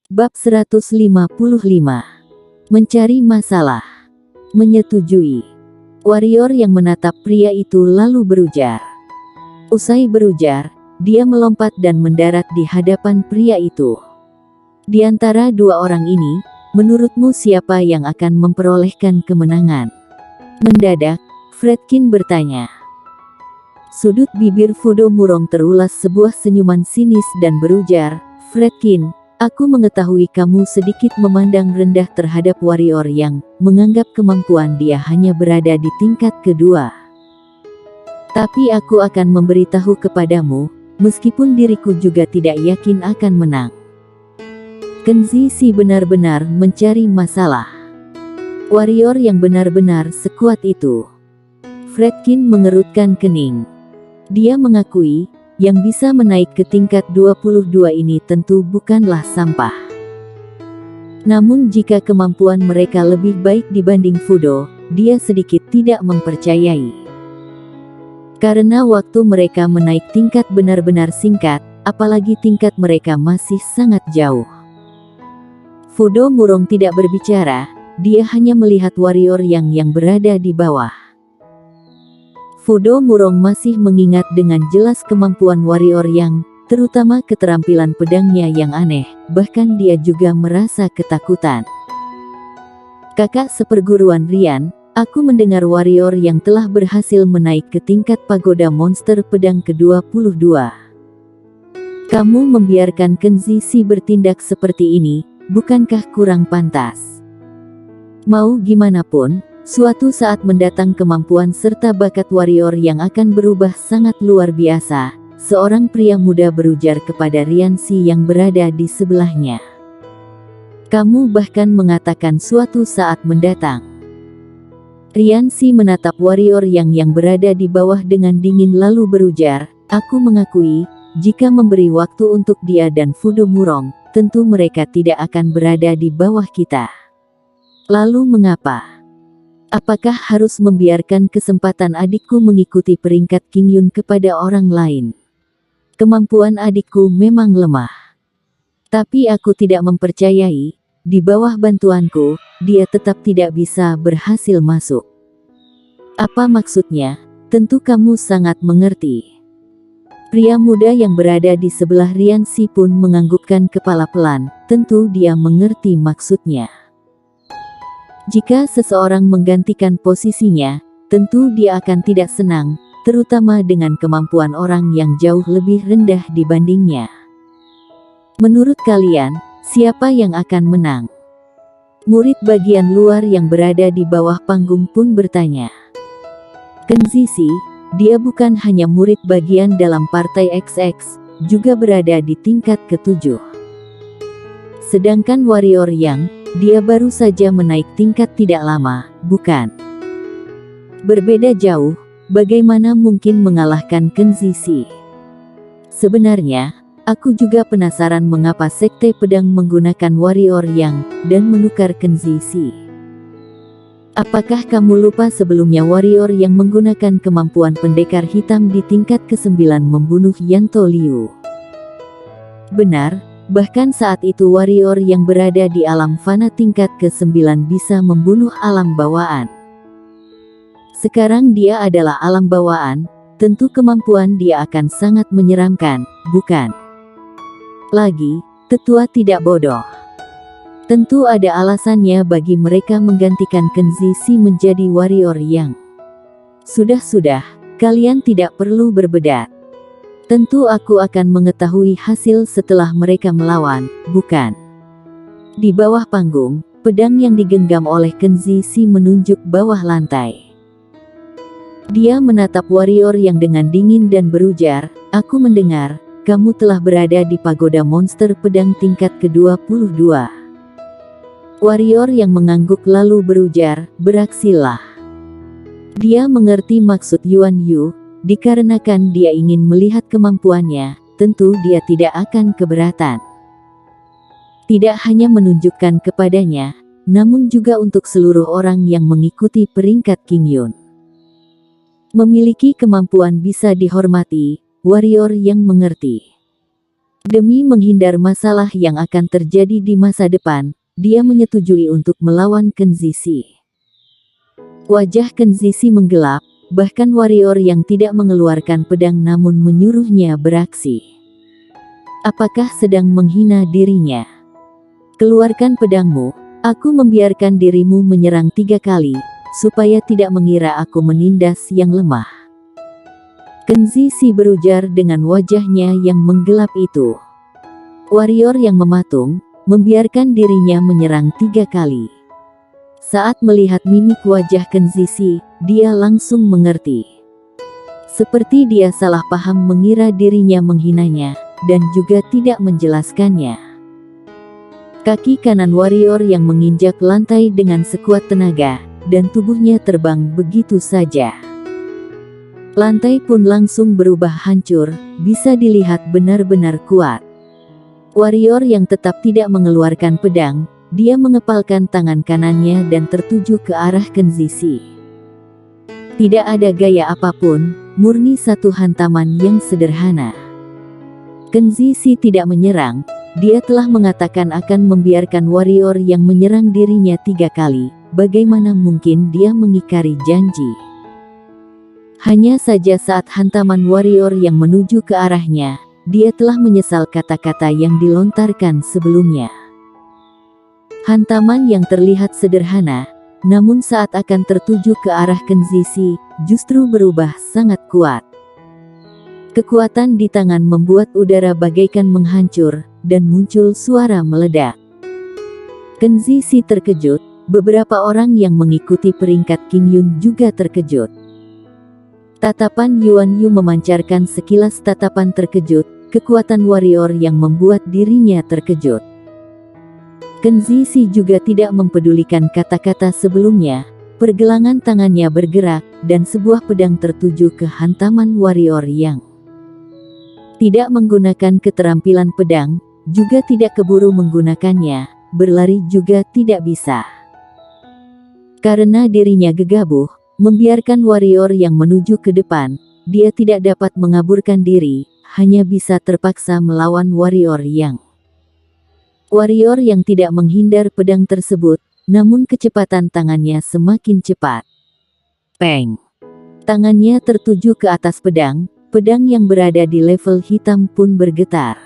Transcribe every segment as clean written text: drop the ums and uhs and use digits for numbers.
Bab 155. Mencari masalah. Menyetujui. Warrior yang menatap pria itu lalu berujar. Usai berujar, dia melompat dan mendarat di hadapan pria itu. Di antara dua orang ini, menurutmu siapa yang akan memperolehkan kemenangan? Mendadak, Fredkin bertanya. Sudut bibir Fudo Murong terulas sebuah senyuman sinis dan berujar, Fredkin, aku mengetahui kamu sedikit memandang rendah terhadap warrior yang menganggap kemampuan dia hanya berada di tingkat kedua. Tapi aku akan memberitahu kepadamu, meskipun diriku juga tidak yakin akan menang. Kenzi Si benar-benar mencari masalah. Warrior yang benar-benar sekuat itu. Fredkin mengerutkan kening. Dia mengakui, yang bisa menaik ke tingkat 22 ini tentu bukanlah sampah. Namun jika kemampuan mereka lebih baik dibanding Fudo, dia sedikit tidak mempercayai. Karena waktu mereka menaik tingkat benar-benar singkat, apalagi tingkat mereka masih sangat jauh. Fudo Murong tidak berbicara, dia hanya melihat warrior yang berada di bawah. Fudo Murong masih mengingat dengan jelas kemampuan warrior yang, terutama keterampilan pedangnya yang aneh, bahkan dia juga merasa ketakutan. Kakak seperguruan Rian, aku mendengar warrior yang telah berhasil menaik ke tingkat pagoda monster pedang ke-22. Kamu membiarkan Kenzi Si bertindak seperti ini, bukankah kurang pantas? Mau gimana pun, suatu saat mendatang kemampuan serta bakat warrior yang akan berubah sangat luar biasa, seorang pria muda berujar kepada Rian Si yang berada di sebelahnya. Kamu bahkan mengatakan suatu saat mendatang. Rian Si menatap warrior yang berada di bawah dengan dingin lalu berujar, aku mengakui, jika memberi waktu untuk dia dan Fudo Murong, tentu mereka tidak akan berada di bawah kita. Lalu mengapa? Apakah harus membiarkan kesempatan adikku mengikuti peringkat King Yun kepada orang lain? Kemampuan adikku memang lemah. Tapi aku tidak mempercayai, di bawah bantuanku, dia tetap tidak bisa berhasil masuk. Apa maksudnya? Tentu kamu sangat mengerti. Pria muda yang berada di sebelah Rian Si pun menganggukkan kepala pelan, tentu dia mengerti maksudnya. Jika seseorang menggantikan posisinya, tentu dia akan tidak senang, terutama dengan kemampuan orang yang jauh lebih rendah dibandingnya. Menurut kalian, siapa yang akan menang? Murid bagian luar yang berada di bawah panggung pun bertanya. Kenzi Si, dia bukan hanya murid bagian dalam partai XX, juga berada di tingkat ke-7. Sedangkan warrior yang dia baru saja menaik tingkat tidak lama, bukan? Berbeda jauh, bagaimana mungkin mengalahkan Kenzi Si? Sebenarnya, aku juga penasaran mengapa sekte pedang menggunakan warrior yang dan menukar Kenzi Si. Apakah kamu lupa sebelumnya warrior yang menggunakan kemampuan pendekar hitam di tingkat ke-9 membunuh Yanto Liu? Benar. Bahkan saat itu warrior yang berada di alam fana tingkat ke-9 bisa membunuh alam bawaan. Sekarang dia adalah alam bawaan, tentu kemampuan dia akan sangat menyeramkan, bukan? Lagi, tetua tidak bodoh. Tentu ada alasannya bagi mereka menggantikan Kenzi Si menjadi warrior yang. Sudah, kalian tidak perlu berbedat. Tentu aku akan mengetahui hasil setelah mereka melawan, bukan? Di bawah panggung, pedang yang digenggam oleh Kenzi Si menunjuk bawah lantai. Dia menatap warrior yang dengan dingin dan berujar, aku mendengar, kamu telah berada di pagoda monster pedang tingkat ke-22. Warrior yang mengangguk lalu berujar, beraksilah. Dia mengerti maksud Yuan Yu. Dikarenakan dia ingin melihat kemampuannya, tentu dia tidak akan keberatan. Tidak hanya menunjukkan kepadanya, namun juga untuk seluruh orang yang mengikuti peringkat King Yun. Memiliki kemampuan bisa dihormati, warrior yang mengerti. Demi menghindar masalah yang akan terjadi di masa depan, dia menyetujui untuk melawan Kenzishi. Wajah Kenzishi menggelap, bahkan warrior yang tidak mengeluarkan pedang namun menyuruhnya beraksi. Apakah sedang menghina dirinya? Keluarkan pedangmu, aku membiarkan dirimu menyerang 3 kali, supaya tidak mengira aku menindas yang lemah. Kenzishi berujar dengan wajahnya yang menggelap itu. Warrior yang mematung, membiarkan dirinya menyerang 3 kali. Saat melihat mimik wajah Kenzishi, dia langsung mengerti. Seperti dia salah paham mengira dirinya menghinanya, dan juga tidak menjelaskannya. Kaki kanan warrior yang menginjak lantai dengan sekuat tenaga, dan tubuhnya terbang begitu saja. Lantai pun langsung berubah hancur, bisa dilihat benar-benar kuat. Warrior yang tetap tidak mengeluarkan pedang, dia mengepalkan tangan kanannya dan tertuju ke arah Kenzishi. Tidak ada gaya apapun, murni satu hantaman yang sederhana. Kenzishi tidak menyerang, dia telah mengatakan akan membiarkan warrior yang menyerang dirinya 3 kali, bagaimana mungkin dia mengingkari janji. Hanya saja saat hantaman warrior yang menuju ke arahnya, dia telah menyesal kata-kata yang dilontarkan sebelumnya. Hantaman yang terlihat sederhana, namun saat akan tertuju ke arah Kenzishi, justru berubah sangat kuat. Kekuatan di tangan membuat udara bagaikan menghancur, dan muncul suara meledak. Kenzishi terkejut, beberapa orang yang mengikuti peringkat King Yun juga terkejut. Tatapan Yuan Yu memancarkan sekilas tatapan terkejut, kekuatan warrior yang membuat dirinya terkejut. Kenzishi juga tidak mempedulikan kata-kata sebelumnya, pergelangan tangannya bergerak, dan sebuah pedang tertuju ke hantaman warrior yang tidak menggunakan keterampilan pedang, juga tidak keburu menggunakannya, berlari juga tidak bisa. Karena dirinya gegabah, membiarkan warrior yang menuju ke depan, dia tidak dapat mengaburkan diri, hanya bisa terpaksa melawan warrior yang tidak menghindar pedang tersebut, namun kecepatan tangannya semakin cepat. Peng! Tangannya tertuju ke atas pedang yang berada di level hitam pun bergetar.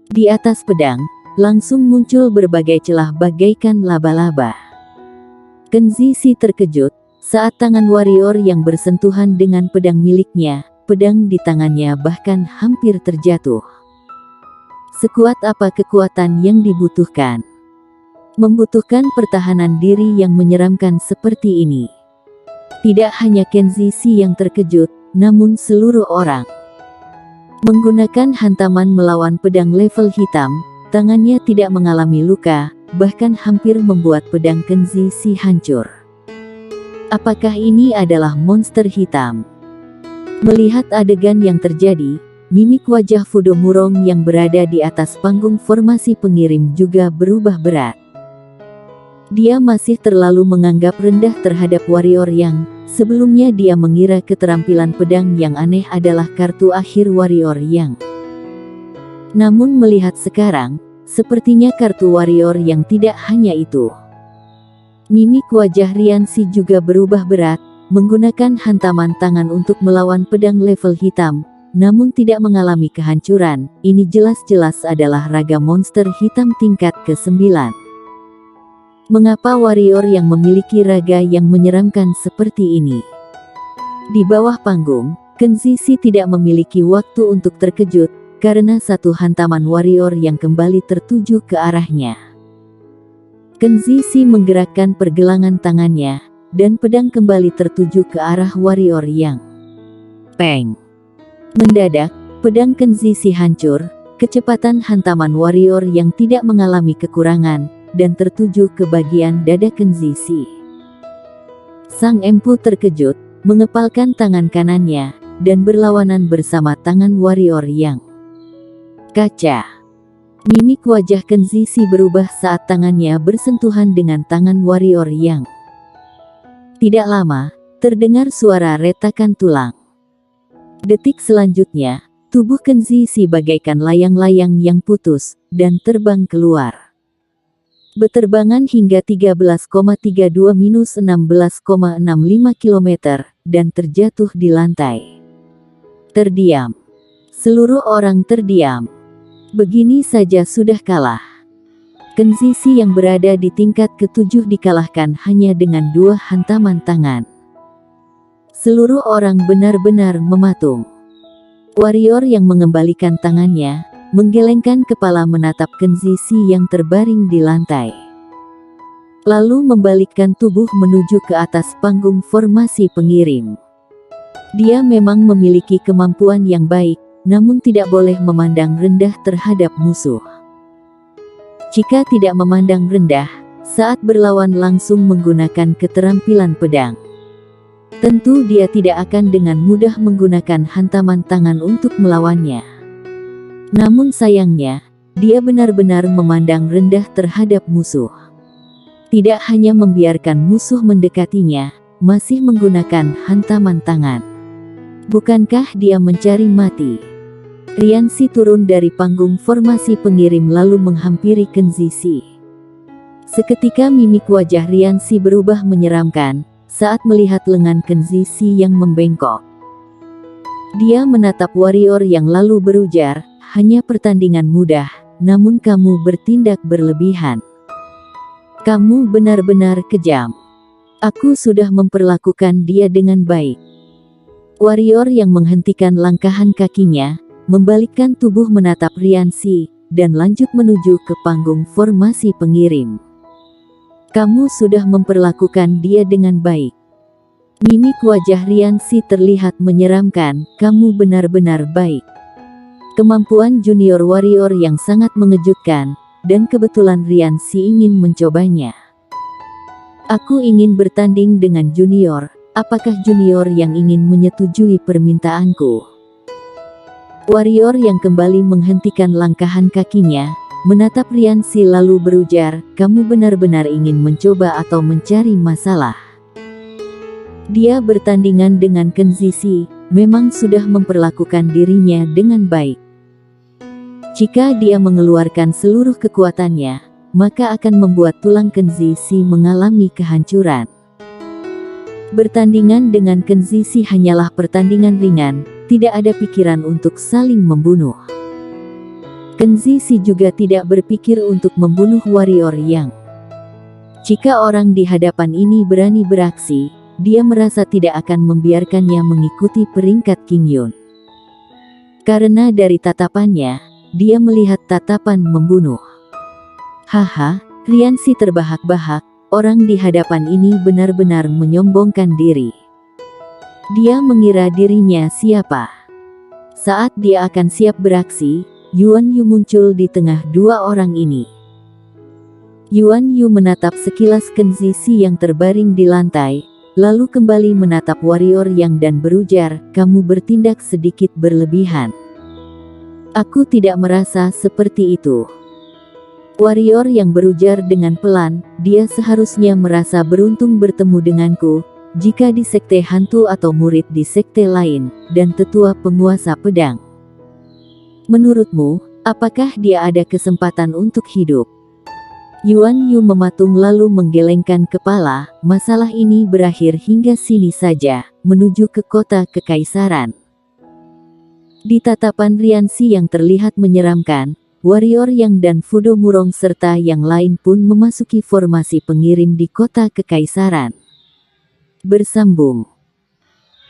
Di atas pedang, langsung muncul berbagai celah bagaikan laba-laba. Kenzishi terkejut, saat tangan warrior yang bersentuhan dengan pedang miliknya, pedang di tangannya bahkan hampir terjatuh. Sekuat apa kekuatan yang dibutuhkan? Membutuhkan pertahanan diri yang menyeramkan seperti ini. Tidak hanya Kenzishi yang terkejut, namun seluruh orang. Menggunakan hantaman melawan pedang level hitam, tangannya tidak mengalami luka, bahkan hampir membuat pedang Kenzishi hancur. Apakah ini adalah monster hitam? Melihat adegan yang terjadi, mimik wajah Fudo Murong yang berada di atas panggung formasi pengirim juga berubah berat. Dia masih terlalu menganggap rendah terhadap warrior yang sebelumnya dia mengira keterampilan pedang yang aneh adalah kartu akhir warrior yang. Namun melihat sekarang, sepertinya kartu warrior yang tidak hanya itu. Mimik wajah Riansi juga berubah berat, menggunakan hantaman tangan untuk melawan pedang level hitam, namun tidak mengalami kehancuran. Ini jelas-jelas adalah raga monster hitam tingkat ke-9. Mengapa warrior yang memiliki raga yang menyeramkan seperti ini? Di bawah panggung, Kenzishi tidak memiliki waktu untuk terkejut, karena satu hantaman warrior yang kembali tertuju ke arahnya. Kenzishi menggerakkan pergelangan tangannya, dan pedang kembali tertuju ke arah warrior yang. Peng! Mendadak, pedang Kenzishi hancur, kecepatan hantaman warrior yang tidak mengalami kekurangan, dan tertuju ke bagian dada Kenzishi. Sang empu terkejut, mengepalkan tangan kanannya, dan berlawanan bersama tangan warrior yang. Kaca. Mimik wajah Kenzishi berubah saat tangannya bersentuhan dengan tangan warrior yang. Tidak lama, terdengar suara retakan tulang. Detik selanjutnya, Tubuh Kenzi Si bagaikan layang-layang yang putus, dan terbang keluar. Beterbangan hingga 13,32-16,65 km, dan terjatuh di lantai. Terdiam. Seluruh orang terdiam. Begini saja sudah kalah. Kenzi Si yang berada di tingkat ke-7 dikalahkan hanya dengan 2 hantaman tangan. Seluruh orang benar-benar mematung. Warrior yang mengembalikan tangannya, menggelengkan kepala menatap Kenzi Si yang terbaring di lantai. Lalu membalikkan tubuh menuju ke atas panggung formasi pengirim. Dia memang memiliki kemampuan yang baik, namun tidak boleh memandang rendah terhadap musuh. Jika tidak memandang rendah, saat berlawan langsung menggunakan keterampilan pedang, tentu dia tidak akan dengan mudah menggunakan hantaman tangan untuk melawannya. Namun sayangnya, dia benar-benar memandang rendah terhadap musuh. Tidak hanya membiarkan musuh mendekatinya, masih menggunakan hantaman tangan. Bukankah dia mencari mati? Riansi turun dari panggung formasi pengirim lalu menghampiri Kenzi Si. Seketika mimik wajah Riansi berubah menyeramkan saat melihat lengan Kenzi Si yang membengkok. Dia menatap warrior yang lalu berujar, hanya pertandingan mudah, namun kamu bertindak berlebihan. Kamu benar-benar kejam. Aku sudah memperlakukan dia dengan baik. Warrior yang menghentikan langkahan kakinya, membalikkan tubuh menatap Riansi, dan lanjut menuju ke panggung formasi pengirim. Kamu sudah memperlakukan dia dengan baik. Mimik wajah Riansi terlihat menyeramkan, kamu benar-benar baik. Kemampuan junior warrior yang sangat mengejutkan, dan kebetulan Riansi ingin mencobanya. Aku ingin bertanding dengan junior, apakah junior yang ingin menyetujui permintaanku? Warrior yang kembali menghentikan langkahan kakinya, menatap Riansi lalu berujar, kamu benar-benar ingin mencoba atau mencari masalah? Dia bertandingan dengan Kenzi Si, memang sudah memperlakukan dirinya dengan baik. Jika dia mengeluarkan seluruh kekuatannya, maka akan membuat tulang Kenzi Si mengalami kehancuran. Bertandingan dengan Kenzi Si hanyalah pertandingan ringan, tidak ada pikiran untuk saling membunuh. Kenzi Si juga tidak berpikir untuk membunuh warrior yang. Jika orang di hadapan ini berani beraksi, dia merasa tidak akan membiarkannya mengikuti peringkat King Yun. Karena dari tatapannya, dia melihat tatapan membunuh. Haha, Riansi terbahak-bahak, orang di hadapan ini benar-benar menyombongkan diri. Dia mengira dirinya siapa. Saat dia akan siap beraksi, Yuan Yu muncul di tengah dua orang ini. Yuan Yu menatap sekilas Kenzi Si yang terbaring di lantai, lalu kembali menatap warrior yang dan berujar, kamu bertindak sedikit berlebihan. Aku tidak merasa seperti itu. Warrior yang berujar dengan pelan, dia seharusnya merasa beruntung bertemu denganku, jika di sekte hantu atau murid di sekte lain, dan tetua penguasa pedang. Menurutmu, apakah dia ada kesempatan untuk hidup? Yuan Yu mematung lalu menggelengkan kepala, masalah ini berakhir hingga sini saja, menuju ke kota kekaisaran. Di tatapan Riansi yang terlihat menyeramkan, warrior yang dan Fudo Murong serta yang lain pun memasuki formasi pengirim di kota kekaisaran. Bersambung.